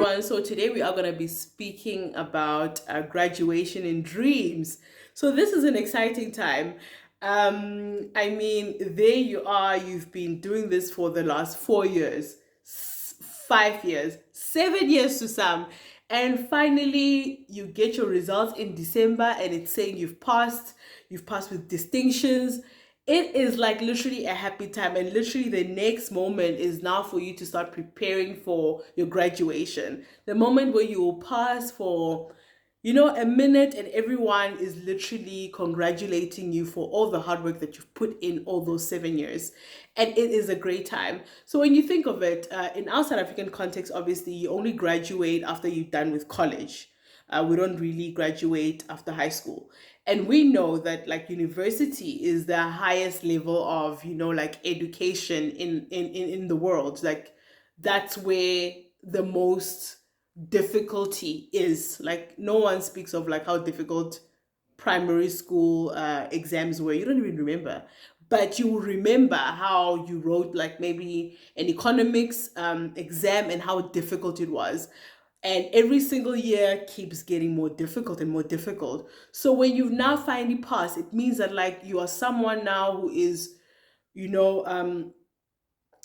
everyone. So today we are going to be speaking about graduation and dreams. So this is an exciting time. I mean, there you are. You've been doing this for the last 4 years, 5 years, 7 years to some, and finally you get your results in December, and it's saying you've passed. You've passed with distinctions. It is like literally a happy time, and literally the next moment is now for you to start preparing for your graduation, the moment where you will pause for a minute, and everyone is literally congratulating you for all the hard work that you've put in all those 7 years. And it is a great time. So when you think of it, in our South African context, obviously you only graduate after you're done with college. We don't really graduate after high school. And we know that like university is the highest level of, like education in the world. Like that's where the most difficulty is. Like no one speaks of like how difficult primary school exams were. You don't even remember, but you will remember how you wrote like maybe an economics exam and how difficult it was. And every single year keeps getting more difficult and more difficult. So when you've now finally passed, it means that like you are someone now who is, you know,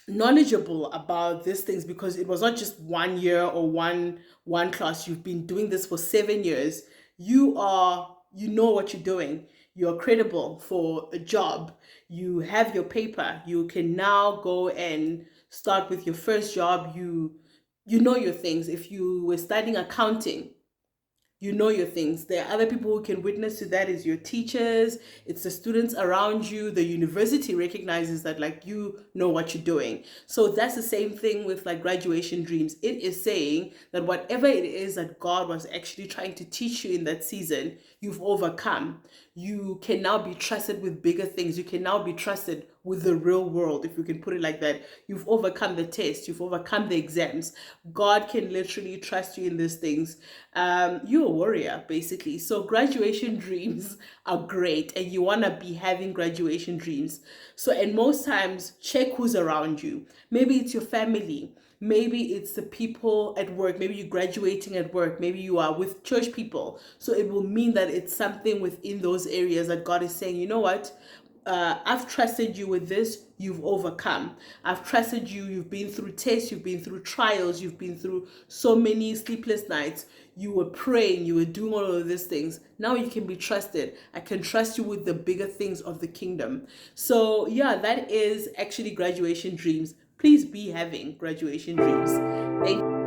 knowledgeable about these things, because it was not just 1 year or one class. You've been doing this for 7 years. You know what you're doing. You're credible for a job. You have your paper. You can now go and start with your first job. You know your things. If you were studying accounting, you know your things. There are other people who can witness to that, is your teachers, it's the students around you. The university recognizes that like you know what you're doing. So that's the same thing with like graduation dreams. It is saying that whatever it is that God was actually trying to teach you in that season, you've overcome. You can now be trusted with bigger things. You can now be trusted with the real world, if you can put it like that. You've overcome the test, you've overcome the exams. God can literally trust you in these things. You're a warrior, basically. So graduation dreams are great, and you want to be having graduation dreams. So, and most times, check who's around you. Maybe it's your family. Maybe it's the people at work. Maybe you're graduating at work. Maybe you are with church people. So it will mean that it's something within those areas that God is saying, you know what? I've trusted you with this, you've overcome. I've trusted you, you've been through tests, you've been through trials, you've been through so many sleepless nights. You were praying, you were doing all of these things. Now you can be trusted. I can trust you with the bigger things of the kingdom. So, yeah, that is actually graduation dreams. Please be having graduation dreams. Thank you.